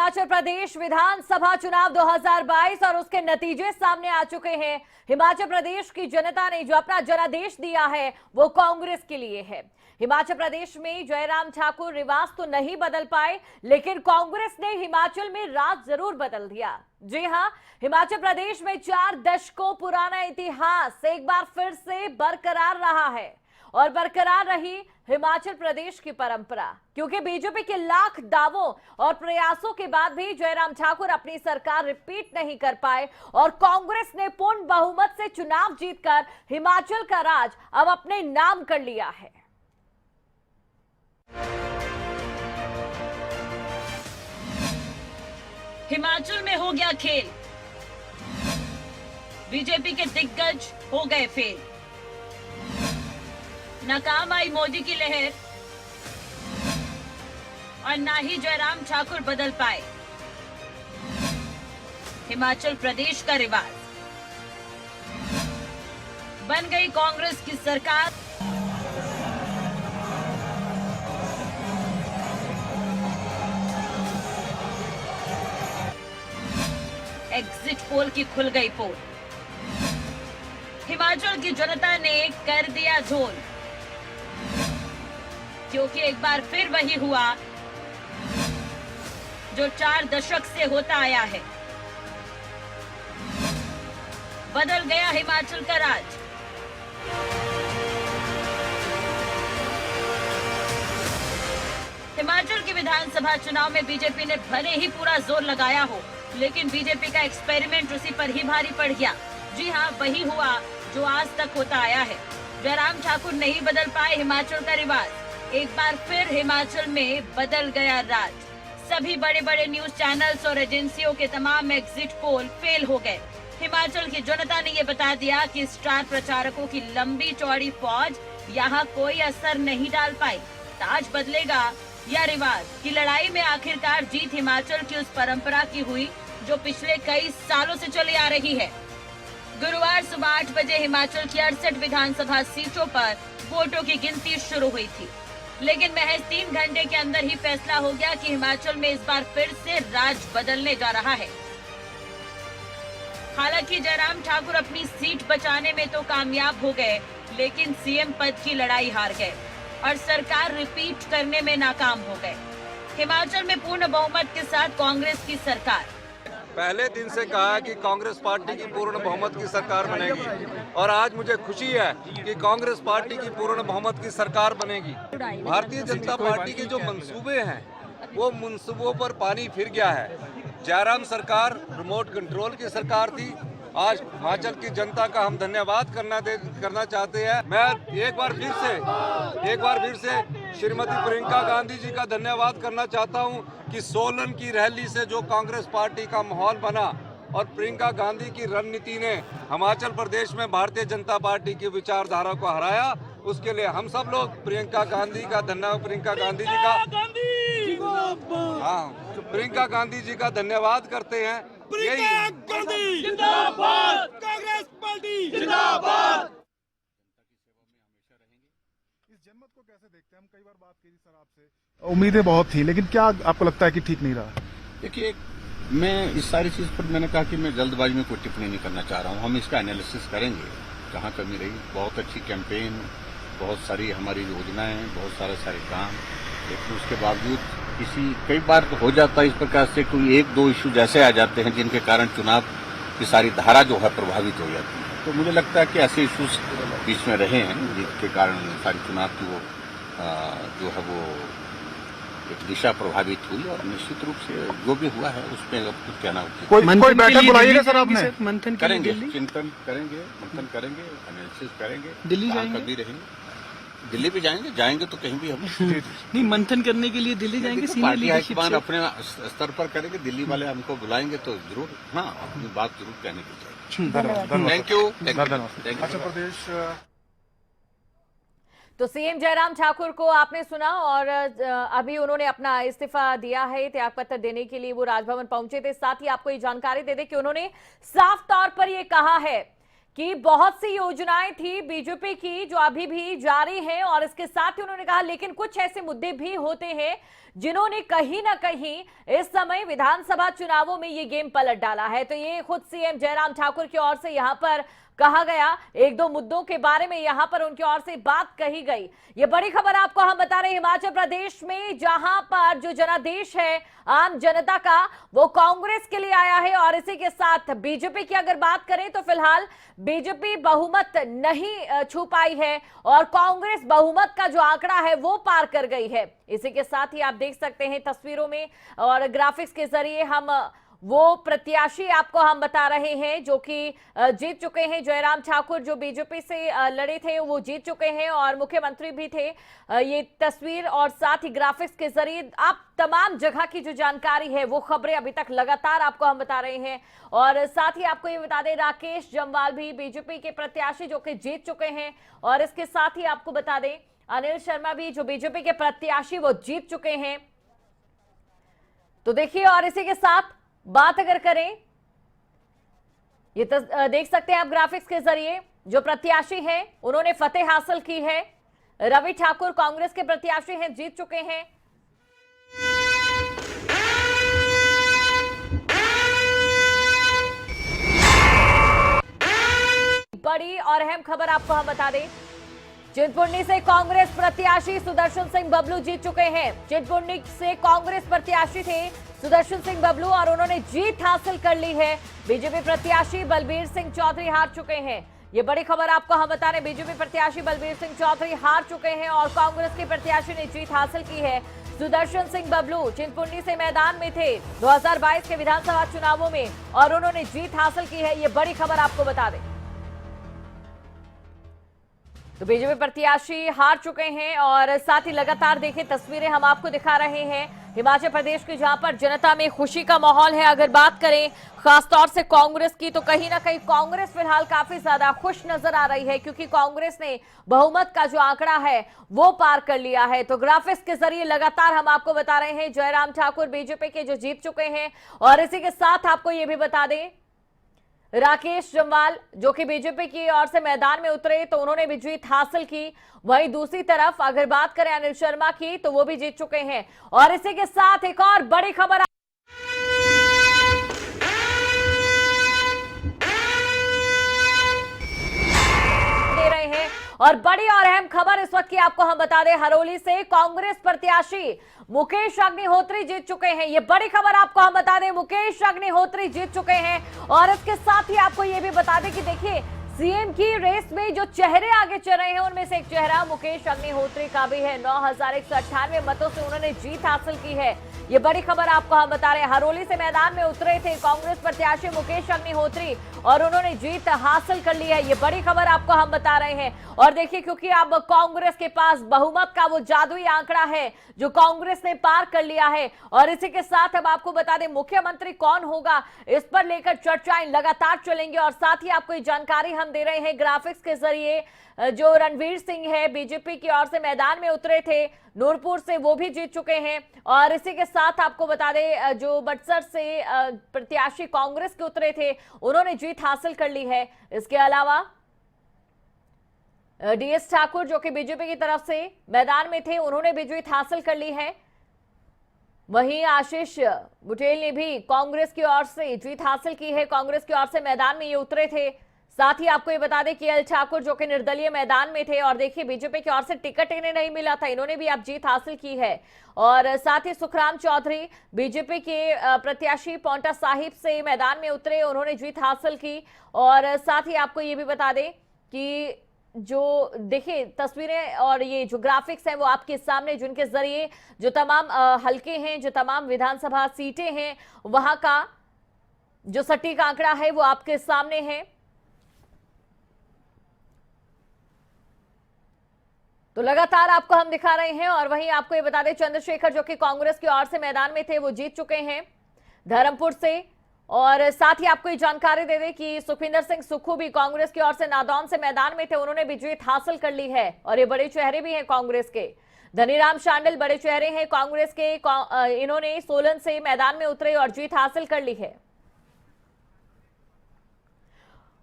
हिमाचल प्रदेश विधानसभा चुनाव 2022 और उसके नतीजे सामने आ चुके हैं। हिमाचल प्रदेश की जनता ने जो अपना जनादेश दिया है वो कांग्रेस के लिए है। हिमाचल प्रदेश में जयराम ठाकुर रिवाज तो नहीं बदल पाए, लेकिन कांग्रेस ने हिमाचल में राज जरूर बदल दिया। जी हां, हिमाचल प्रदेश में 4 दशकों पुराना इतिहास एक बार फिर से बरकरार रहा है और बरकरार रही हिमाचल प्रदेश की परंपरा, क्योंकि बीजेपी के लाख दावों और प्रयासों के बाद भी जयराम ठाकुर अपनी सरकार रिपीट नहीं कर पाए और कांग्रेस ने पूर्ण बहुमत से चुनाव जीतकर हिमाचल का राज अब अपने नाम कर लिया है। हिमाचल में हो गया खेल, बीजेपी के दिग्गज हो गए फेल। नाकाम आई मोदी की लहर और ना ही जयराम ठाकुर बदल पाए हिमाचल प्रदेश का रिवाज। बन गई कांग्रेस की सरकार। एग्जिट पोल की खुल गई पोल। हिमाचल की जनता ने कर दिया झोल, क्योंकि एक बार फिर वही हुआ जो 4 दशक से होता आया है। बदल गया हिमाचल का राज। हिमाचल के विधानसभा चुनाव में बीजेपी ने भले ही पूरा जोर लगाया हो, लेकिन बीजेपी का एक्सपेरिमेंट उसी पर ही भारी पड़ गया। जी हाँ, वही हुआ जो आज तक होता आया है। जयराम ठाकुर नहीं बदल पाए हिमाचल का रिवाज। एक बार फिर हिमाचल में बदल गया राज। सभी बड़े बड़े न्यूज चैनल्स और एजेंसियों के तमाम एग्जिट पोल फेल हो गए। हिमाचल की जनता ने ये बता दिया कि स्टार प्रचारकों की लंबी चौड़ी फौज यहाँ कोई असर नहीं डाल पाई। ताज बदलेगा या रिवाज की लड़ाई में आखिरकार जीत हिमाचल की उस परंपरा की हुई जो पिछले कई सालों से चली आ रही है। गुरुवार सुबह 8 बजे हिमाचल की 68 विधानसभा सीटों पर वोटों की गिनती शुरू हुई थी, लेकिन महज 3 घंटे के अंदर ही फैसला हो गया कि हिमाचल में इस बार फिर से राज बदलने जा रहा है। हालांकि जयराम ठाकुर अपनी सीट बचाने में तो कामयाब हो गए, लेकिन सीएम पद की लड़ाई हार गए और सरकार रिपीट करने में नाकाम हो गए। हिमाचल में पूर्ण बहुमत के साथ कांग्रेस की सरकार। पहले दिन से कहा है कि कांग्रेस पार्टी की पूर्ण बहुमत की सरकार बनेगी और आज मुझे खुशी है कि कांग्रेस पार्टी की पूर्ण बहुमत की सरकार बनेगी। भारतीय जनता पार्टी के जो मंसूबे हैं वो मंसूबों पर पानी फिर गया है। जयराम सरकार रिमोट कंट्रोल की सरकार थी। आज हिमाचल की जनता का हम धन्यवाद करना चाहते हैं। मैं एक बार फिर से श्रीमती प्रियंका गांधी जी का धन्यवाद करना चाहता हूं कि सोलन की रैली से जो कांग्रेस पार्टी का माहौल बना और प्रियंका गांधी की रणनीति ने हिमाचल प्रदेश में भारतीय जनता पार्टी की विचारधारा को हराया। उसके लिए हम सब लोग प्रियंका गांधी का धन्यवाद प्रियंका गांधी जी का धन्यवाद करते हैं। जिंदाबाद, कांग्रेस पार्टी जिंदाबाद। इस जनमत को कैसे देखते हैं? हम कई बार बात की सर आपसे, उम्मीदें बहुत थी, लेकिन क्या आपको लगता है कि ठीक नहीं रहा? देखिए, मैं इस सारी चीज पर मैंने कहा कि मैं जल्दबाजी में कोई टिप्पणी नहीं करना चाह रहा हूँ। हम इसका एनालिसिस करेंगे, कहाँ कमी रही। बहुत अच्छी कैंपेन, बहुत सारी हमारी योजनाएं, बहुत सारे काम, लेकिन उसके बावजूद कई बार तो हो जाता है इस प्रकार से कोई 1-2 इशू जैसे आ जाते हैं जिनके कारण चुनाव की सारी धारा जो है प्रभावित हो जाती है। तो मुझे लगता है कि ऐसे इश्यूज बीच में रहे हैं जिसके कारण सारी चुनाव की वो जो है वो एक दिशा प्रभावित हुई और निश्चित रूप से जो भी हुआ है उसमें अब कुछ कहना उचित। कोई बैठक बुलाइएगा सर आपने? मंथन करेंगे, चिंतन करेंगे, मंथन करेंगे, एनालिसिस करेंगे। दिल्ली जाएंगे? कभी रहेंगे, दिल्ली भी जाएंगे तो कहीं भी हम नहीं, मंथन करने के लिए दिल्ली जाएंगे। पार्टी हाईकमान अपने स्तर पर करेंगे, दिल्ली वाले हमको बुलाएंगे तो जरूर अपनी बात जरूर कहने की चाहिए। Thank you. अच्छा, प्रदेश तो सीएम जयराम ठाकुर को आपने सुना और अभी उन्होंने अपना इस्तीफा दिया है। त्यागपत्र देने के लिए वो राजभवन पहुंचे थे। साथ ही आपको ये जानकारी दे दें कि उन्होंने साफ तौर पर ये कहा है कि बहुत सी योजनाएं थी बीजेपी की जो अभी भी जारी हैं और इसके साथ ही उन्होंने कहा लेकिन कुछ ऐसे मुद्दे भी होते हैं जिन्होंने कहीं ना कहीं इस समय विधानसभा चुनावों में ये गेम पलट डाला है। तो ये खुद सीएम जयराम ठाकुर की ओर से यहां पर कहा गया, एक दो मुद्दों के बारे में यहां पर उनकी ओर से बात कही गई। ये बड़ी खबर आपको हम बता रहे हैं हिमाचल प्रदेश में, जहां पर जो जनादेश है आम जनता का वो कांग्रेस के लिए आया है। और इसी के साथ बीजेपी की अगर बात करें तो फिलहाल बीजेपी बहुमत नहीं छू पाई है और कांग्रेस बहुमत का जो आंकड़ा है वो पार कर गई है। इसी के साथ ही आप देख सकते हैं तस्वीरों में और ग्राफिक्स के जरिए हम वो प्रत्याशी आपको हम बता रहे हैं जो कि जीत चुके हैं। जयराम ठाकुर जो बीजेपी से लड़े थे वो जीत चुके हैं और मुख्यमंत्री भी थे। ये तस्वीर और साथ ही ग्राफिक्स के जरिए आप तमाम जगह की जो जानकारी है वो खबरें अभी तक लगातार आपको हम बता रहे हैं। और साथ ही आपको ये बता दें राकेश जम्वाल भी बीजेपी के प्रत्याशी जो कि जीत चुके हैं। और इसके साथ ही आपको बता दें अनिल शर्मा भी जो बीजेपी के प्रत्याशी वो जीत चुके हैं। तो देखिए, और इसी के साथ बात अगर करें, ये देख सकते हैं आप ग्राफिक्स के जरिए जो प्रत्याशी हैं उन्होंने फतेह हासिल की है। रवि ठाकुर कांग्रेस के प्रत्याशी हैं, जीत चुके हैं। बड़ी और अहम खबर आपको हम बता दें, चिंतपूर्णी से कांग्रेस प्रत्याशी सुदर्शन सिंह बबलू जीत चुके हैं। चिंतपूर्णी से कांग्रेस प्रत्याशी थे सुदर्शन सिंह बबलू और उन्होंने जीत हासिल कर ली है। बीजेपी प्रत्याशी बलबीर सिंह चौधरी हार चुके हैं। ये बड़ी खबर आपको हम बता रहे, बीजेपी प्रत्याशी बलबीर सिंह चौधरी हार चुके हैं और कांग्रेस के प्रत्याशी ने जीत हासिल की है। सुदर्शन सिंह बबलू चिंतपूर्णी से मैदान में थे 2022 के विधानसभा चुनावों में और उन्होंने जीत हासिल की है। ये बड़ी खबर आपको बता दें। तो बीजेपी प्रत्याशी हार चुके हैं और साथ ही लगातार देखें तस्वीरें हम आपको दिखा रहे हैं हिमाचल प्रदेश की, जहां पर जनता में खुशी का माहौल है। अगर बात करें खासतौर से कांग्रेस की तो कहीं ना कहीं कांग्रेस फिलहाल काफी ज्यादा खुश नजर आ रही है क्योंकि कांग्रेस ने बहुमत का जो आंकड़ा है वो पार कर लिया है। तो ग्राफिक्स के जरिए लगातार हम आपको बता रहे हैं जयराम ठाकुर बीजेपी के जो जीत चुके हैं। और इसी के साथ आपको ये भी बता दें राकेश जम्वाल जो कि बीजेपी की ओर से मैदान में उतरे तो उन्होंने भी जीत हासिल की। वहीं दूसरी तरफ अगर बात करें अनिल शर्मा की तो वो भी जीत चुके हैं। और इसी के साथ एक और बड़ी खबर दे रहे हैं और बड़ी और अहम खबर इस वक्त की आपको हम बता दें, हरोली से कांग्रेस प्रत्याशी मुकेश अग्निहोत्री जीत चुके हैं। ये बड़ी खबर आपको हम बता दें, मुकेश अग्निहोत्री जीत चुके हैं। और इसके साथ ही आपको ये भी बता दें कि देखिए सीएम की रेस में जो चेहरे आगे चल रहे हैं उनमें से एक चेहरा मुकेश अग्निहोत्री का भी है। 9198 मतों से उन्होंने जीत हासिल की है। ये बड़ी खबर आपको हम बता रहे हैं, हरोली से मैदान में उतरे थे कांग्रेस प्रत्याशी मुकेश अग्निहोत्री और उन्होंने जीत हासिल कर ली है। ये बड़ी खबर आपको हम बता रहे हैं। और देखिए क्योंकि अब कांग्रेस के पास बहुमत का वो जादुई आंकड़ा है जो कांग्रेस ने पार कर लिया है। और इसी के साथ अब आपको बता दें मुख्यमंत्री कौन होगा इस पर लेकर चर्चाएं लगातार चलेंगी। और साथ ही आपको ये जानकारी हम दे रहे हैं ग्राफिक्स के जरिए, जो रणवीर सिंह है बीजेपी की ओर से मैदान में उतरे थे नूरपुर से, वो भी जीत चुके हैं। और इसी के साथ आपको बता दें जो बटसर से प्रत्याशी कांग्रेस के उतरे थे उन्होंने जीत हासिल कर ली है। इसके अलावा डीएस ठाकुर जो कि बीजेपी की तरफ से मैदान में थे उन्होंने भी जीत हासिल कर ली है। वहीं आशीष बुटेल ने भी कांग्रेस की ओर से जीत हासिल की है, कांग्रेस की ओर से मैदान में ये उतरे थे। साथ ही आपको ये बता दें कि एल ठाकुर जो कि निर्दलीय मैदान में थे और देखिए बीजेपी की ओर से टिकट इन्हें नहीं मिला था, इन्होंने भी अब जीत हासिल की है। और साथ ही सुखराम चौधरी बीजेपी के प्रत्याशी पौंटा साहिब से मैदान में उतरे, उन्होंने जीत हासिल की। और साथ ही आपको ये भी बता दें कि जो देखिए तस्वीरें और ये जो ग्राफिक्स हैं वो आपके सामने, जिनके जरिए जो तमाम हलके हैं, जो तमाम विधानसभा सीटें हैं वहां का जो सटीक आंकड़ा है वो आपके सामने है। तो लगातार आपको हम दिखा रहे हैं। और वहीं आपको ये बता दें चंद्रशेखर जो कि कांग्रेस की ओर से मैदान में थे वो जीत चुके हैं धर्मपुर से। और साथ ही आपको ये जानकारी दे दें कि सुखविंदर सिंह सुक्खू भी कांग्रेस की ओर से नादौन से मैदान में थे, उन्होंने भी जीत हासिल कर ली है। और ये बड़े चेहरे भी हैं कांग्रेस के, धनीराम शांडिल बड़े चेहरे हैं कांग्रेस के, इन्होंने सोलन से मैदान में उतरे और जीत हासिल कर ली है।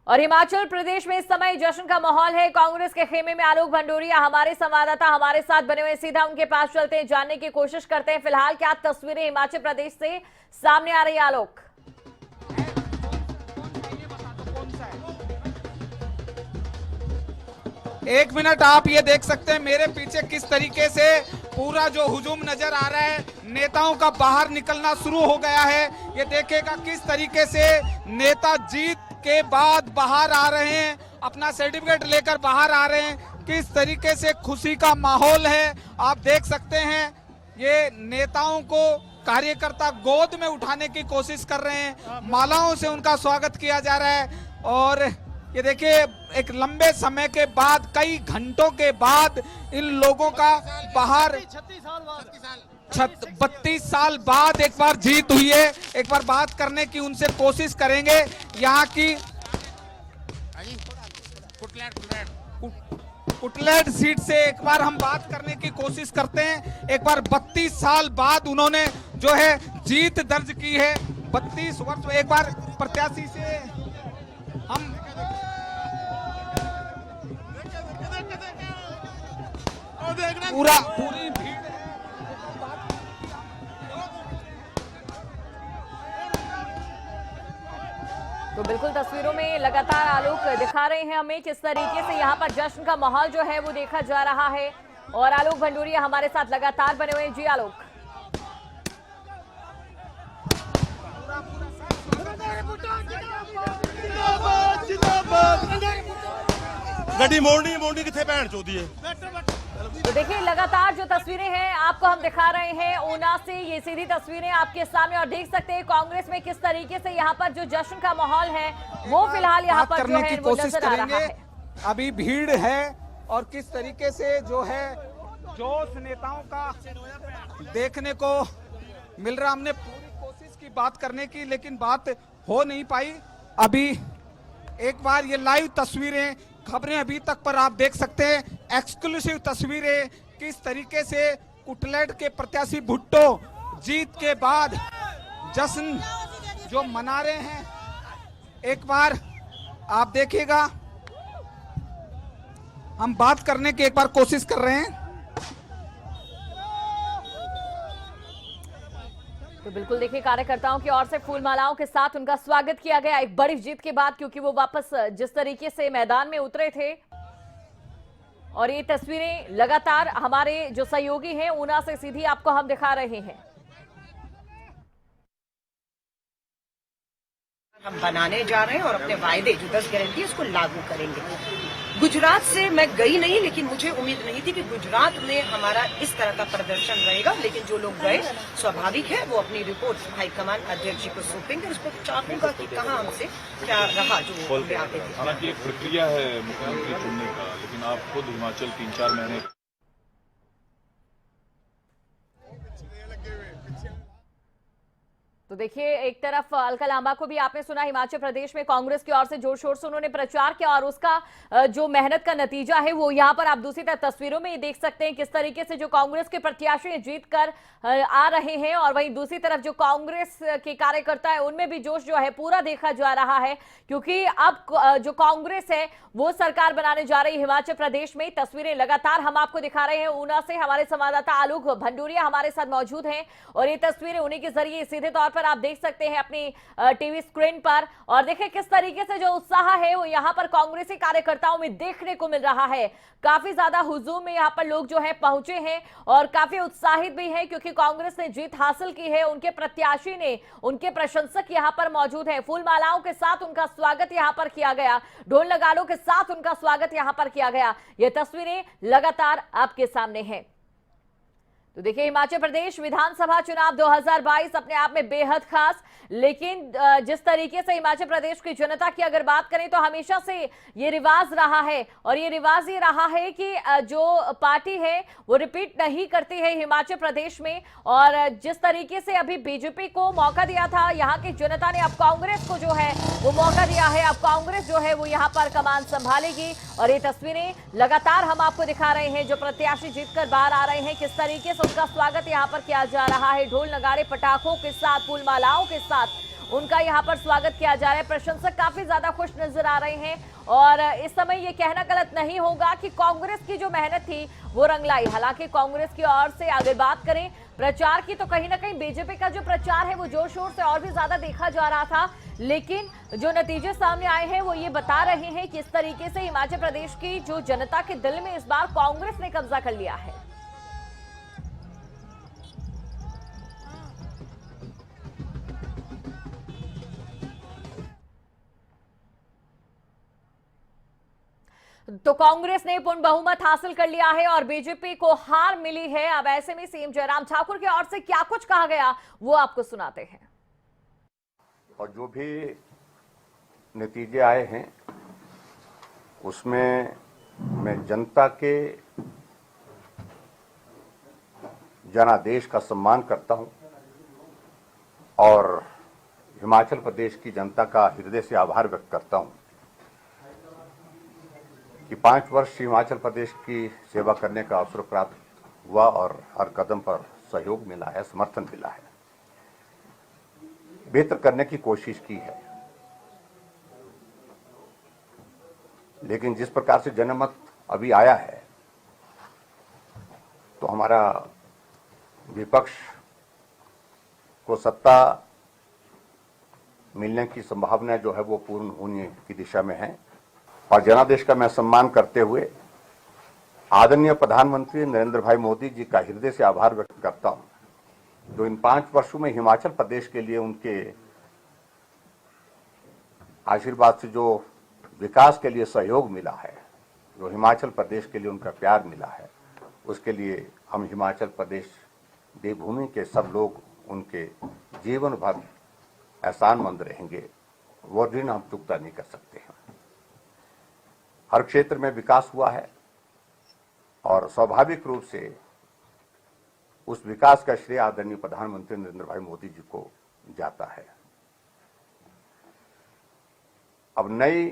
और हिमाचल प्रदेश में इस समय जश्न का माहौल है। कांग्रेस के खेमे में आलोक भंडोरिया हमारे संवाददाता हमारे साथ बने हुए, सीधा उनके पास चलते हैं, जानने की कोशिश करते हैं फिलहाल क्या तस्वीरें हिमाचल प्रदेश से सामने आ रही है। आलोक, एक मिनट, आप ये देख सकते हैं मेरे पीछे किस तरीके से पूरा जो हुजूम नजर आ रहा है, नेताओं का बाहर निकलना शुरू हो गया है। ये देखेगा किस तरीके से नेता जीत के बाद बाहर आ रहे हैं, अपना सर्टिफिकेट लेकर बाहर आ रहे हैं, किस तरीके से खुशी का माहौल है आप देख सकते हैं। ये नेताओं को कार्यकर्ता गोद में उठाने की कोशिश कर रहे हैं, मालाओं से उनका स्वागत किया जा रहा है। और ये देखिए एक लंबे समय के बाद, कई घंटों के बाद इन लोगों का बाहर 32 साल बाद एक बार जीत हुई है। एक बार बात करने की उनसे कोशिश करेंगे। यहाँ की कुटलैट सीट से एक बार हम बात करने की कोशिश करते हैं। एक बार 32 साल बाद उन्होंने जो है जीत दर्ज की है। 32 वर्ष एक बार प्रत्याशी से हम पूरी भीड़ तो बिल्कुल तस्वीरों में लगातार आलोक दिखा रहे हैं हमें किस तरीके से यहाँ पर जश्न का माहौल जो है वो देखा जा रहा है। और आलोक भंडोरिया हमारे साथ लगातार बने हुए हैं। जी आलोक, गड्डी मोड़नी किथे भैन चोदी है। तो देखिए लगातार जो तस्वीरें हैं आपको हम दिखा रहे हैं ऊना से, ये सीधी तस्वीरें आपके सामने, और देख सकते हैं कांग्रेस में किस तरीके से यहाँ पर जो जश्न का माहौल है वो फिलहाल यहाँ पर जो है वो नजर आ रहा है। अभी भीड़ है और किस तरीके से जो है जोश नेताओं का देखने को मिल रहा। हमने पूरी कोशिश की बात करने की, लेकिन बात हो नहीं पाई। अभी एक बार ये लाइव तस्वीरें, खबरें अभी तक पर आप देख सकते हैं, एक्सक्लूसिव तस्वीरें किस तरीके से कुटलैट के प्रत्याशी भुट्टो जीत के बाद जश्न जो मना रहे हैं। एक बार आप देखिएगा, हम बात करने की एक बार कोशिश कर रहे हैं। तो बिल्कुल देखिए कार्यकर्ताओं की ओर से फूल मालाओं के साथ उनका स्वागत किया गया एक बड़ी जीत के बाद, क्योंकि वो वापस जिस तरीके से मैदान में उतरे थे। और ये तस्वीरें लगातार हमारे जो सहयोगी हैं ऊना से सीधी आपको हम दिखा रहे हैं। हम बनाने जा रहे हैं और अपने वायदे जो 10 गारंटी उसको लागू करेंगे। गुजरात से मैं गई नहीं, लेकिन मुझे उम्मीद नहीं थी कि गुजरात में हमारा इस तरह का प्रदर्शन रहेगा। लेकिन जो लोग गए, स्वाभाविक है वो अपनी रिपोर्ट हाईकमान अध्यक्ष जी को सौंपेंगे। उस पर चाहूंगा कि कहाँ हमसे क्या रहा जो आते थे। हालांकि एक प्रक्रिया है मुख्यमंत्री चुनने का, लेकिन आप खुद हिमाचल 3-4 महीने तो देखिए एक तरफ अलका लांबा को भी आपने सुना, हिमाचल प्रदेश में कांग्रेस की ओर से जोर शोर से उन्होंने प्रचार किया और उसका जो मेहनत का नतीजा है वो यहाँ पर आप दूसरी तरफ तस्वीरों में ये देख सकते हैं किस तरीके से जो कांग्रेस के प्रत्याशी जीत कर आ रहे हैं। और वहीं दूसरी तरफ जो कांग्रेस के कार्यकर्ता है उनमें भी जोश जो है पूरा देखा जा रहा है, क्योंकि अब जो कांग्रेस है वो सरकार बनाने जा रही है हिमाचल प्रदेश में। तस्वीरें लगातार हम आपको दिखा रहे हैं ऊना से, हमारे संवाददाता आलोक भंडोरिया हमारे साथ मौजूद हैं और ये तस्वीरें उन्हीं के जरिए सीधे तौर पर आप देख सकते हैं अपनी टीवी स्क्रीन पर। और देखिए किस तरीके से जो उत्साह है वो यहाँ पर कांग्रेसी कार्यकर्ताओं में देखने को मिल रहा है। काफी ज्यादा हुजूम में यहाँ पर लोग जो है पहुंचे हैं और काफी उत्साहित भी है, क्योंकि कांग्रेस ने जीत हासिल की है। उनके प्रत्याशी ने, उनके प्रशंसक यहाँ पर मौजूद है। फूल मालाओं के साथ उनका स्वागत यहाँ पर किया गया, ढोल नगाड़ों के साथ उनका स्वागत यहाँ पर किया गया। ये तस्वीरें लगातार आपके सामने है। तो देखिए हिमाचल प्रदेश विधानसभा चुनाव 2022 अपने आप में बेहद खास, लेकिन जिस तरीके से हिमाचल प्रदेश की जनता की अगर बात करें तो हमेशा से ये रिवाज रहा है और ये रिवाज ये रहा है कि जो पार्टी है वो रिपीट नहीं करती है हिमाचल प्रदेश में। और जिस तरीके से अभी बीजेपी को मौका दिया था यहाँ की जनता ने, अब कांग्रेस को जो है वो मौका दिया है। अब कांग्रेस जो है वो यहाँ पर कमान संभालेगी और ये तस्वीरें लगातार हम आपको दिखा रहे हैं। जो प्रत्याशी जीतकर बाहर आ रहे हैं किस तरीके से उनका स्वागत यहाँ पर किया जा रहा है, ढोल नगाड़े पटाखों के साथ, फूल मालाओं के साथ उनका यहाँ पर स्वागत किया जा रहा है। प्रशंसक काफी ज्यादा खुश नजर आ रहे हैं और इस समय ये कहना गलत नहीं होगा कि कांग्रेस की जो मेहनत थी वो रंग लाई। हालांकि कांग्रेस की ओर से अगर बात करें प्रचार की तो कहीं ना कहीं बीजेपी का जो प्रचार है वो जोर शोर से और भी ज्यादा देखा जा रहा था, लेकिन जो नतीजे सामने आए हैं वो ये बता रहे हैं कि इस तरीके से हिमाचल प्रदेश की जो जनता के दिल में इस बार कांग्रेस ने कब्जा कर लिया है। तो कांग्रेस ने पूर्ण बहुमत हासिल कर लिया है और बीजेपी को हार मिली है। अब ऐसे में सीएम जयराम ठाकुर की ओर से क्या कुछ कहा गया वो आपको सुनाते हैं। और जो भी नतीजे आए हैं उसमें मैं जनता के जनादेश का सम्मान करता हूं और हिमाचल प्रदेश की जनता का हृदय से आभार व्यक्त करता हूं कि 5 वर्ष हिमाचल प्रदेश की सेवा करने का अवसर प्राप्त हुआ और हर कदम पर सहयोग मिला है, समर्थन मिला है, बेहतर करने की कोशिश की है। लेकिन जिस प्रकार से जनमत अभी आया है तो हमारा विपक्ष को सत्ता मिलने की संभावना जो है वो पूर्ण होने की दिशा में है और जनादेश का मैं सम्मान करते हुए आदरणीय प्रधानमंत्री नरेंद्र भाई मोदी जी का हृदय से आभार व्यक्त करता हूं, जो इन 5 वर्षों में हिमाचल प्रदेश के लिए उनके आशीर्वाद से जो विकास के लिए सहयोग मिला है, जो हिमाचल प्रदेश के लिए उनका प्यार मिला है, उसके लिए हम हिमाचल प्रदेश देवभूमि के सब लोग उनके जीवन भर एहसानमंद रहेंगे। वो ऋण हम चुकता नहीं कर सकते हैं। हर क्षेत्र में विकास हुआ है और स्वाभाविक रूप से उस विकास का श्रेय आदरणीय प्रधानमंत्री नरेंद्र भाई मोदी जी को जाता है। अब नई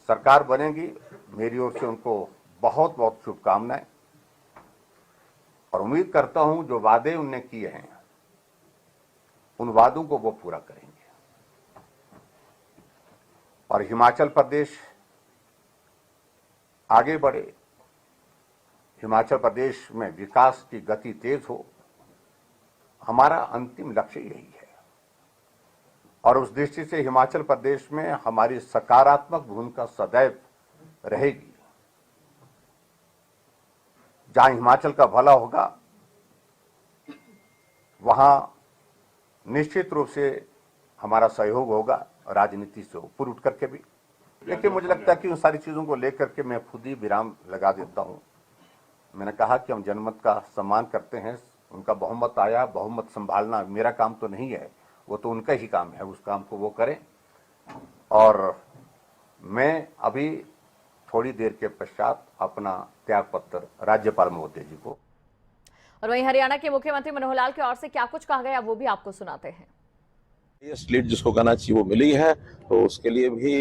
सरकार बनेगी, मेरी ओर से उनको बहुत बहुत शुभकामनाएं और उम्मीद करता हूं जो वादे उनने किए हैं उन वादों को वो पूरा करेंगे और हिमाचल प्रदेश आगे बढ़े, हिमाचल प्रदेश में विकास की गति तेज हो, हमारा अंतिम लक्ष्य यही है। और उस दृष्टि से हिमाचल प्रदेश में हमारी सकारात्मक भूमिका सदैव रहेगी। जहां हिमाचल का भला होगा वहां निश्चित रूप से हमारा सहयोग होगा, राजनीति से ऊपर उठ करके भी। लेकिन मुझे लगता है कि उन सारी चीजों को लेकर के मैं खुद ही विराम लगा देता हूं। मैंने कहा कि हम जनमत का सम्मान करते हैं, उनका बहुमत आया, बहुमत संभालना मेरा काम तो नहीं है, वो तो उनका ही काम है, उस काम को वो करें। और मैं अभी थोड़ी देर के पश्चात अपना त्याग पत्र राज्यपाल महोदय जी को। और वहीं हरियाणा के मुख्यमंत्री मनोहर लाल की ओर से क्या कुछ कहा गया वो भी आपको सुनाते हैं। ये स्लीट जिसको कहना चाहिए वो मिली है तो उसके लिए भी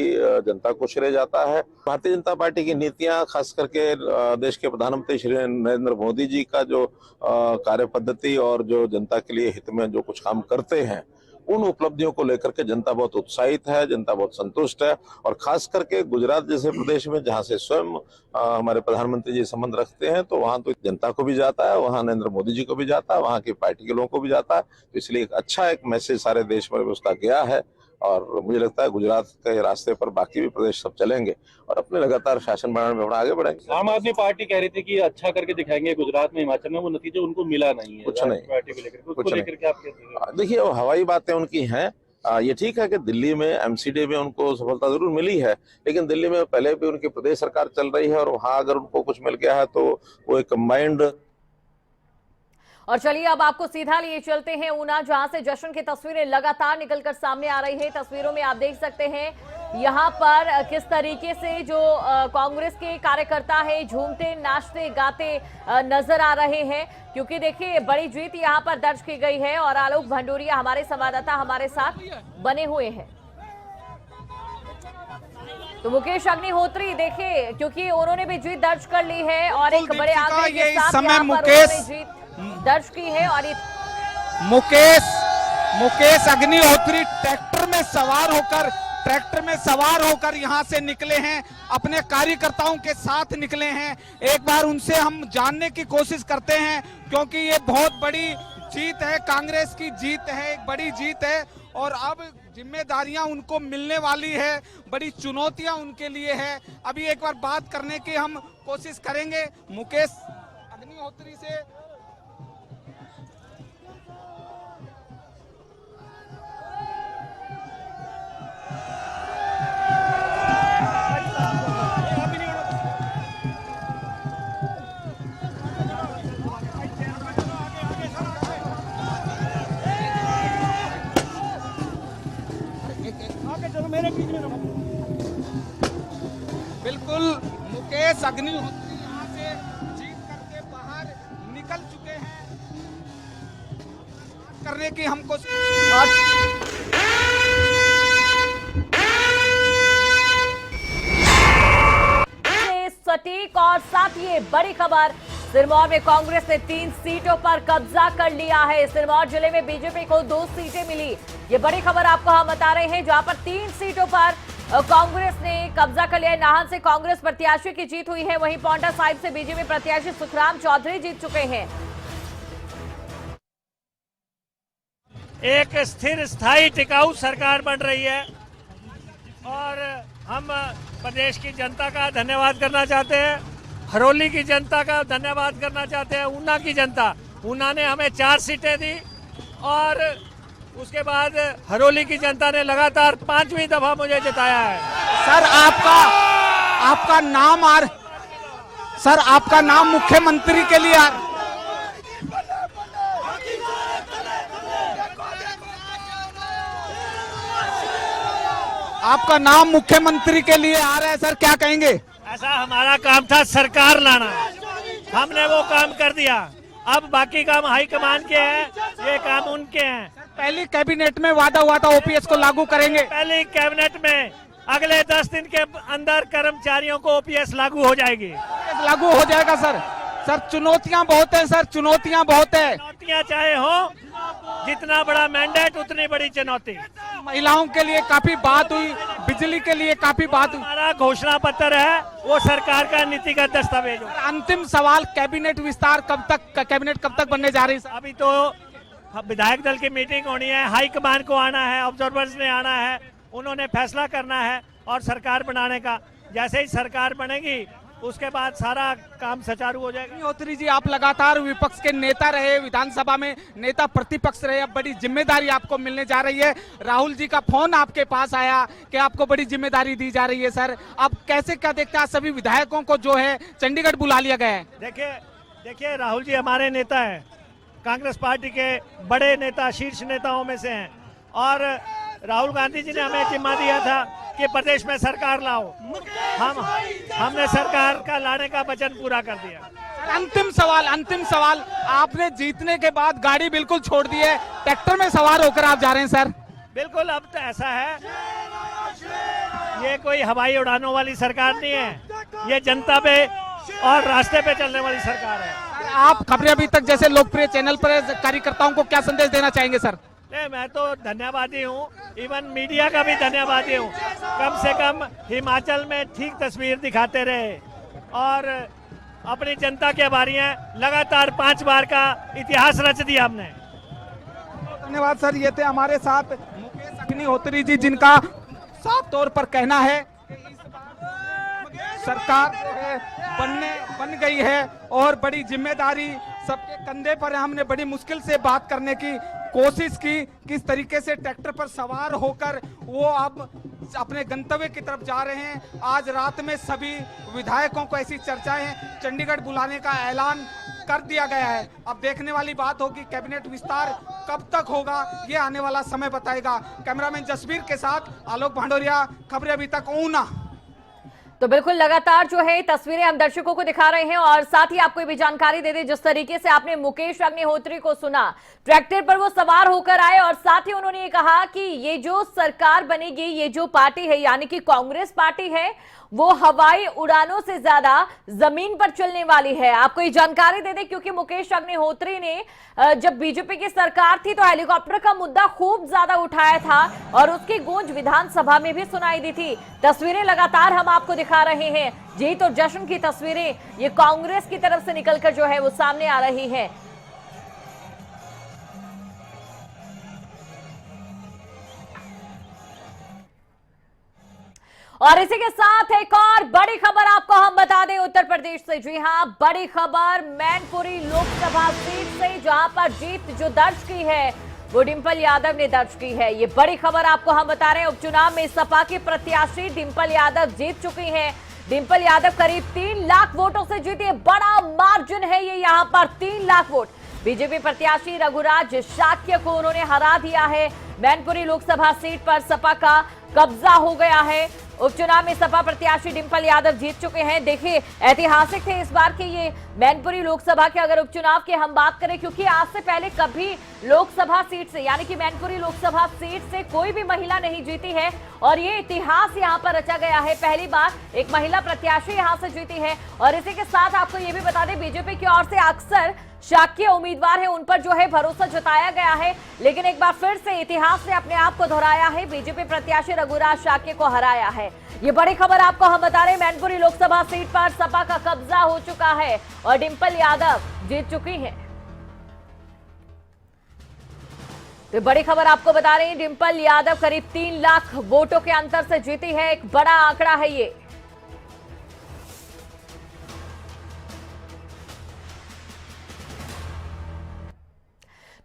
जनता को श्रेय जाता है। भारतीय जनता पार्टी की नीतियां, खास करके देश के प्रधानमंत्री श्री नरेंद्र मोदी जी का जो कार्य पद्धति और जो जनता के लिए हित में जो कुछ काम करते हैं, उन उपलब्धियों को लेकर के जनता बहुत उत्साहित है, जनता बहुत संतुष्ट है। और खास करके गुजरात जैसे प्रदेश में जहां से स्वयं हमारे प्रधानमंत्री जी संबंध रखते हैं, तो वहां तो जनता को भी जाता है, वहां नरेंद्र मोदी जी को भी जाता है, वहां की पार्टी के लोगों को भी जाता है। तो इसलिए एक अच्छा एक मैसेज सारे देश में उसका गया है और मुझे लगता है गुजरात के रास्ते पर बाकी भी प्रदेश सब चलेंगे और अपने लगातार शासन बनाने में आगे बढ़ेंगे। आम आदमी पार्टी कह रही थी कि अच्छा करके दिखाएंगे गुजरात में, हिमाचल में, वो नतीजे उनको मिला नहीं है। कुछ नहीं, पार्टी को लेकर, उसको लेकर के आप कहते हैं? देखिए, वो हवाई बातें उनकी हैं। ये ठीक है कि दिल्ली में एमसीडी में उनको सफलता जरूर मिली है, लेकिन दिल्ली में पहले भी उनकी प्रदेश सरकार चल रही है और वहां अगर उनको कुछ मिल गया है तो वो एक कंबाइंड। और चलिए अब आपको सीधा लिए चलते हैं ऊना, जहां से जश्न की तस्वीरें लगातार निकलकर सामने आ रही है। तस्वीरों में आप देख सकते हैं यहां पर किस तरीके से जो कांग्रेस के कार्यकर्ता है झूमते नाचते गाते नजर आ रहे हैं, क्योंकि देखिए बड़ी जीत यहां पर दर्ज की गई है। और आलोक भंडूरिया हमारे संवाददाता हमारे साथ बने हुए हैं। तो मुकेश अग्निहोत्री देखिए, क्योंकि उन्होंने भी जीत दर्ज कर ली है और एक बड़े आंकड़े के साथ यहाँ पर उन्होंने जीत दर्ज की है। और मुकेश अग्निहोत्री ट्रैक्टर में सवार होकर यहां से निकले हैं, अपने कार्यकर्ताओं के साथ निकले हैं। एक बार उनसे हम जानने की कोशिश करते हैं, क्योंकि ये बहुत बड़ी जीत है, कांग्रेस की जीत है, एक बड़ी जीत है और अब जिम्मेदारियां उनको मिलने वाली है, बड़ी चुनौतियां उनके लिए है। अभी एक बार बात करने की हम कोशिश करेंगे मुकेश अग्निहोत्री से। बिल्कुल मुकेश अग्निहोत्री यहाँ से जीत करके बाहर निकल चुके हैं, करने की हमको सटीक और साथ ही बड़ी खबर, सिरमौर में कांग्रेस ने 3 सीटों पर कब्जा कर लिया है। सिरमौर जिले में बीजेपी को 2 सीटें मिली। ये बड़ी खबर आपको हम बता रहे हैं, जहां पर 3 सीटों पर कांग्रेस ने कब्जा कर लिया है। नाहन से कांग्रेस प्रत्याशी की जीत हुई है, वहीं पांवटा साहिब से बीजेपी प्रत्याशी सुखराम चौधरी जीत चुके हैं। एक स्थिर स्थायी टिकाऊ सरकार बन रही है और हम प्रदेश की जनता का धन्यवाद करना चाहते हैं, हरोली की जनता का धन्यवाद करना चाहते हैं, ऊना की जनता। ऊना ने हमें 4 सीटें दी और उसके बाद हरोली की जनता ने लगातार 5वीं दफा मुझे जिताया है। सर आपका नाम मुख्यमंत्री के लिए आपका नाम मुख्यमंत्री के लिए आ रहा है सर, क्या कहेंगे? ऐसा हमारा काम था सरकार लाना, हमने वो काम कर दिया। अब बाकी काम हाईकमान के हैं, ये काम उनके हैं। पहली कैबिनेट में वादा हुआ था ओपीएस को लागू करेंगे। पहली कैबिनेट में अगले 10 दिन के अंदर कर्मचारियों को ओपीएस लागू हो जाएगी। लागू हो जाएगा सर। सर चुनौतियां बहुत है सर, चुनौतियां बहुत है। चुनौतियां चाहे हो, जितना बड़ा मैंडेट उतनी बड़ी चुनौती। महिलाओं के लिए काफी बात हुई, बिजली के लिए काफी बात हुई। हमारा घोषणा पत्र है, वो सरकार का नीतिगत दस्तावेज हो। अंतिम सवाल, कैबिनेट विस्तार कैबिनेट कब तक बनने जा रही है? अभी तो विधायक दल की मीटिंग होनी है, हाईकमान को आना है, ऑब्जर्वर्स ने आना है, उन्होंने फैसला करना है और सरकार बनाने का। जैसे ही सरकार बनेगी उसके बाद सारा काम सुचारू हो जाएगा। अग्निहोत्री जी, आप लगातार विपक्ष के नेता रहे, विधानसभा में नेता प्रतिपक्ष रहे, अब बड़ी जिम्मेदारी आपको मिलने जा रही है। राहुल जी का फोन आपके पास आया कि आपको बड़ी जिम्मेदारी दी जा रही है सर, अब कैसे क्या देखते हैं? सभी विधायकों को जो है चंडीगढ़ बुला लिया गया है। देखिए राहुल जी हमारे नेता हैं, कांग्रेस पार्टी के बड़े नेता, शीर्ष नेताओं में से हैं और राहुल गांधी जी ने हमें जिम्मा दिया था कि प्रदेश में सरकार लाओ। हमने सरकार का लाने का वचन पूरा कर दिया। अंतिम सवाल, आपने जीतने के बाद गाड़ी बिल्कुल छोड़ दी है, ट्रैक्टर में सवार होकर आप जा रहे हैं सर? बिल्कुल, अब तो ऐसा है, ये कोई हवाई उड़ानों वाली सरकार नहीं है, ये जनता पे और रास्ते पे चलने वाली सरकार है। आप खबरें अभी तक जैसे लोकप्रिय चैनल पर कार्यकर्ताओं को क्या संदेश देना चाहेंगे सर? मैं तो धन्यवादी हूँ, इवन मीडिया का भी धन्यवादी हूँ। कम से कम हिमाचल में ठीक तस्वीर दिखाते रहे और अपनी जनता के आभारी हैं। लगातार 5 बार का इतिहास रच दिया हमने। धन्यवाद सर। ये थे हमारे साथ मुकेश अग्निहोत्री जी, जिनका साफ तौर पर कहना है कि इस बार सरकार जो है बन गई है और बड़ी जिम्मेदारी सबके कंधे पर है। हमने बड़ी मुश्किल से बात करने की कोशिश की, किस तरीके से ट्रैक्टर पर सवार होकर वो अब अपने गंतव्य की तरफ जा रहे हैं। आज रात में सभी विधायकों को ऐसी चर्चाएं, चंडीगढ़ बुलाने का ऐलान कर दिया गया है। अब देखने वाली बात होगी कैबिनेट विस्तार कब तक होगा, ये आने वाला समय बताएगा। कैमरामैन जसवीर के साथ आलोक भांडोरिया, खबरें अभी तक ऊना। तो बिल्कुल लगातार जो है तस्वीरें हम दर्शकों को दिखा रहे हैं और साथ ही आपको ये भी जानकारी दे दें, जिस तरीके से आपने मुकेश अग्निहोत्री को सुना, ट्रैक्टर पर वो सवार होकर आए और साथ ही उन्होंने ये कहा कि ये जो सरकार बनेगी, ये जो पार्टी है यानी कि कांग्रेस पार्टी है, वो हवाई उड़ानों से ज्यादा जमीन पर चलने वाली है। आपको ये जानकारी दे दें क्योंकि मुकेश अग्निहोत्री ने जब बीजेपी की सरकार थी तो हेलीकॉप्टर का मुद्दा खूब ज्यादा उठाया था और उसकी गूंज विधानसभा में भी सुनाई दी थी। तस्वीरें लगातार हम आपको दिखा रहे हैं, जीत और जश्न की तस्वीरें ये कांग्रेस की तरफ से निकलकर जो है वो सामने आ रही है। और इसी के साथ एक और बड़ी खबर आपको हम बता दें उत्तर प्रदेश से। जी हां, बड़ी खबर मैनपुरी लोकसभा सीट से, जहां पर जीत जो दर्ज की है वो डिंपल यादव ने दर्ज की है। ये बड़ी खबर आपको हम बता रहे हैं। उपचुनाव में सपा की प्रत्याशी डिंपल यादव जीत चुकी हैं। डिंपल यादव करीब 3 लाख वोटों से जीती है। बड़ा मार्जिन है ये, यहाँ पर 3 लाख वोट। बीजेपी प्रत्याशी रघुराज शाक्य को उन्होंने हरा दिया है। मैनपुरी लोकसभा सीट पर सपा का कब्जा हो गया है। उपचुनाव में सपा प्रत्याशी डिंपल यादव जीत चुके हैं। देखिए, ऐतिहासिक थे इस बार के ये मैनपुरी लोकसभा के अगर उपचुनाव की हम बात करें, क्योंकि आज से पहले कभी लोकसभा सीट से यानी कि मैनपुरी लोकसभा सीट से कोई भी महिला नहीं जीती है और ये इतिहास यहाँ पर रचा गया है। पहली बार एक महिला प्रत्याशी यहाँ से जीती है। और इसी के साथ आपको ये भी बता दें, बीजेपी की ओर से अक्सर शाक्य उम्मीदवार है, उन पर जो है भरोसा जताया गया है, लेकिन एक बार फिर से इतिहास ने अपने आप को दोहराया है। बीजेपी प्रत्याशी रघुराज शाक्य को हराया है। ये बड़ी खबर आपको हम बता रहे हैं। मैनपुरी लोकसभा सीट पर सपा का कब्जा हो चुका है और डिंपल यादव जीत चुकी हैं। तो बड़ी खबर आपको बता रहे हैं, डिंपल यादव करीब 3 लाख वोटों के अंतर से जीती है। एक बड़ा आंकड़ा है ये।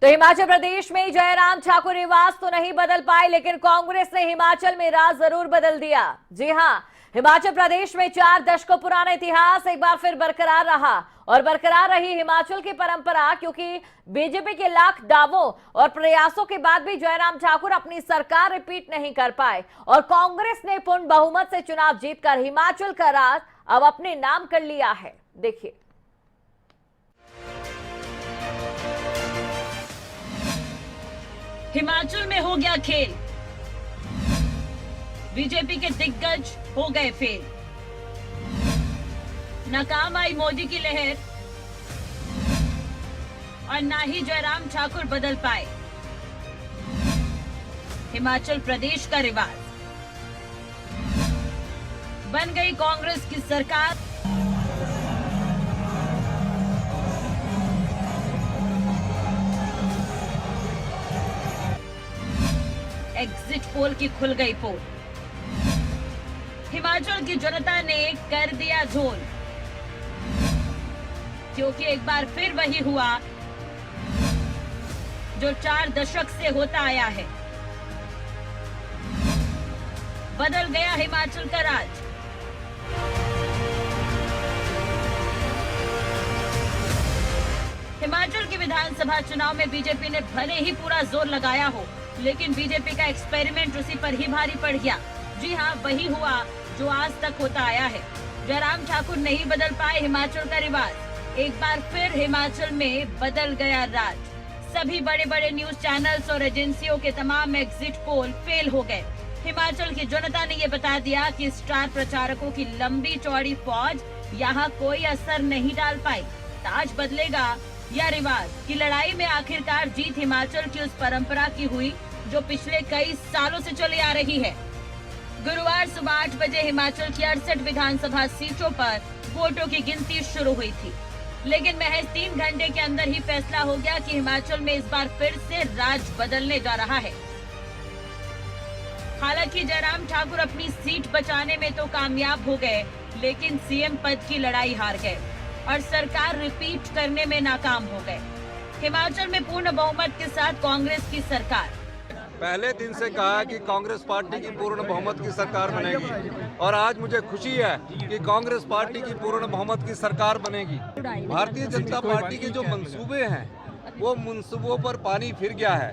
तो हिमाचल प्रदेश में जयराम ठाकुर निवास तो नहीं बदल पाए, लेकिन कांग्रेस ने हिमाचल में राज जरूर बदल दिया। जी हां, हिमाचल प्रदेश में 4 दशकों पुराना इतिहास एक बार फिर बरकरार रहा और बरकरार रही हिमाचल की परंपरा, क्योंकि बीजेपी के लाख दावों और प्रयासों के बाद भी जयराम ठाकुर अपनी सरकार रिपीट नहीं कर पाए और कांग्रेस ने पूर्ण बहुमत से चुनाव जीतकर हिमाचल का राज अब अपने नाम कर लिया है। देखिए, हिमाचल में हो गया खेल, बीजेपी के दिग्गज हो गए फेल। नाकाम आई मोदी की लहर और ना ही जयराम ठाकुर बदल पाए हिमाचल प्रदेश का रिवाज। बन गई कांग्रेस की सरकार। एग्जिट पोल की खुल गई पोल। हिमाचल की जनता ने कर दिया झोल, क्योंकि एक बार फिर वही हुआ जो 4 दशक से होता आया है। बदल गया हिमाचल का राज। हिमाचल के विधानसभा चुनाव में बीजेपी ने भले ही पूरा जोर लगाया हो, लेकिन बीजेपी का एक्सपेरिमेंट उसी पर ही भारी पड़ गया। जी हां, वही हुआ जो आज तक होता आया है। जयराम ठाकुर नहीं बदल पाए हिमाचल का रिवाज। एक बार फिर हिमाचल में बदल गया राज। सभी बड़े बड़े न्यूज चैनल्स और एजेंसियों के तमाम एग्जिट पोल फेल हो गए। हिमाचल की जनता ने ये बता दिया कि स्टार प्रचारकों की लंबी चौड़ी फौज यहाँ कोई असर नहीं डाल पाई। ताज बदलेगा या रिवाज की लड़ाई में आखिरकार जीत हिमाचल की उस परंपरा की हुई जो पिछले कई सालों से चली आ रही है। गुरुवार सुबह 8 बजे हिमाचल की 68 विधानसभा सीटों पर वोटों की गिनती शुरू हुई थी, लेकिन महज 3 घंटे के अंदर ही फैसला हो गया कि हिमाचल में इस बार फिर से राज बदलने जा रहा है। हालांकि जयराम ठाकुर अपनी सीट बचाने में तो कामयाब हो गए, लेकिन सीएम पद की लड़ाई हार गए और सरकार रिपीट करने में नाकाम हो गए। हिमाचल में पूर्ण बहुमत के साथ कांग्रेस की सरकार। पहले दिन से कहा कि कांग्रेस पार्टी की पूर्ण बहुमत की सरकार बनेगी और आज मुझे खुशी है कि कांग्रेस पार्टी की पूर्ण बहुमत की सरकार बनेगी। भारतीय जनता पार्टी के जो मंसूबे हैं वो मंसूबों पर पानी फिर गया है।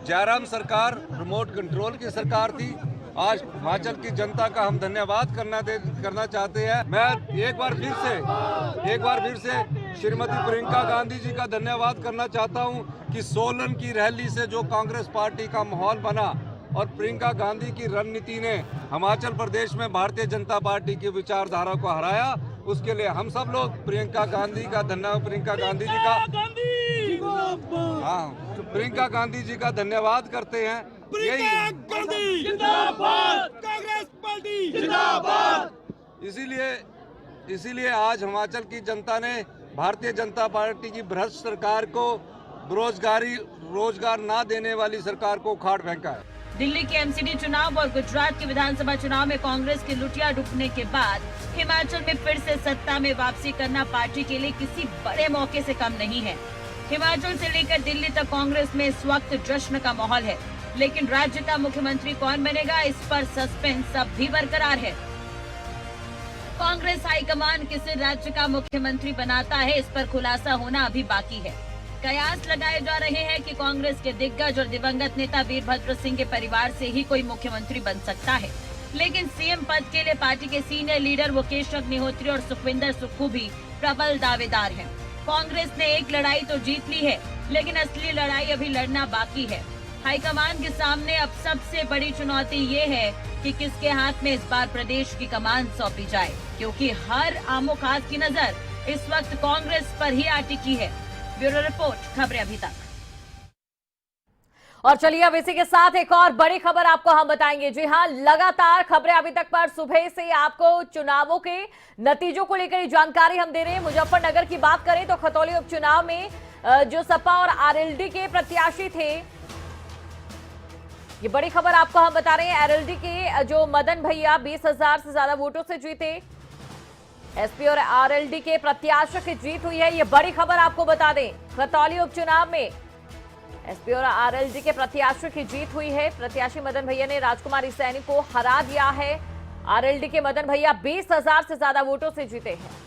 जयराम सरकार रिमोट कंट्रोल की सरकार थी, आज हिमाचल की जनता का हम धन्यवाद करना चाहते हैं। मैं एक बार फिर से श्रीमती प्रियंका गांधी जी का धन्यवाद करना चाहता हूं कि सोलन की रैली से जो कांग्रेस पार्टी का माहौल बना और प्रियंका गांधी की रणनीति ने हिमाचल प्रदेश में भारतीय जनता पार्टी की विचारधारा को हराया। उसके लिए हम सब लोग प्रियंका गांधी जी का धन्यवाद करते हैं। इसीलिए आज हिमाचल की जनता ने भारतीय जनता पार्टी की भ्रष्ट सरकार को, रोजगार ना देने वाली सरकार को उखाड़ फेंका है। दिल्ली के एमसीडी चुनाव और गुजरात के विधानसभा चुनाव में कांग्रेस की लुटिया डूबने के बाद हिमाचल में फिर से सत्ता में वापसी करना पार्टी के लिए किसी बड़े मौके से कम नहीं है। हिमाचल से लेकर दिल्ली तक कांग्रेस में इस वक्त जश्न का माहौल है, लेकिन राज्य का मुख्यमंत्री कौन बनेगा, इस पर सस्पेंस अब भी बरकरार है। कांग्रेस हाईकमान किसे राज्य का मुख्यमंत्री बनाता है, इस पर खुलासा होना अभी बाकी है। कयास लगाए जा रहे हैं कि कांग्रेस के दिग्गज और दिवंगत नेता वीरभद्र सिंह के परिवार से ही कोई मुख्यमंत्री बन सकता है, लेकिन सीएम पद के लिए पार्टी के सीनियर लीडर मुकेश अग्निहोत्री और सुखविंदर सुक्खू भी प्रबल दावेदार हैं। कांग्रेस ने एक लड़ाई तो जीत ली है, लेकिन असली लड़ाई अभी लड़ना बाकी है। हाईकमान के सामने अब सबसे बड़ी चुनौती ये है कि किसके हाथ में इस बार प्रदेश की कमान सौंपी जाए, क्योंकि हर आमोखास की नजर इस वक्त कांग्रेस पर ही आ टिकी है। ब्यूरो रिपोर्ट, खबरें अभी तक। और चलिए अब इसी के साथ एक और बड़ी खबर आपको हम बताएंगे। जी हां, लगातार खबरें अभी तक पर सुबह से आपको चुनावों के नतीजों को लेकर जानकारी हम दे रहे हैं। मुजफ्फरनगर की बात करें तो खतौली उपचुनाव में जो सपा और आरएलडी के प्रत्याशी थे, ये बड़ी खबर आपको हम बता रहे हैं। आरएलडी के जो मदन भैया 20,000 से ज्यादा वोटों से जीते। एसपी और आरएलडी के प्रत्याशियों की जीत हुई है, ये बड़ी खबर आपको बता दें। खतौली उपचुनाव में एसपी और आरएलडी के प्रत्याशियों की जीत हुई है। प्रत्याशी मदन भैया ने राजकुमारी सैनी को हरा दिया है। आरएलडी के मदन भैया 20,000 से ज्यादा वोटों से जीते हैं।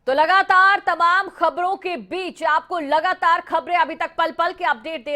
तो लगातार तमाम खबरों के बीच आपको लगातार खबरें अभी तक पल पल के अपडेट दे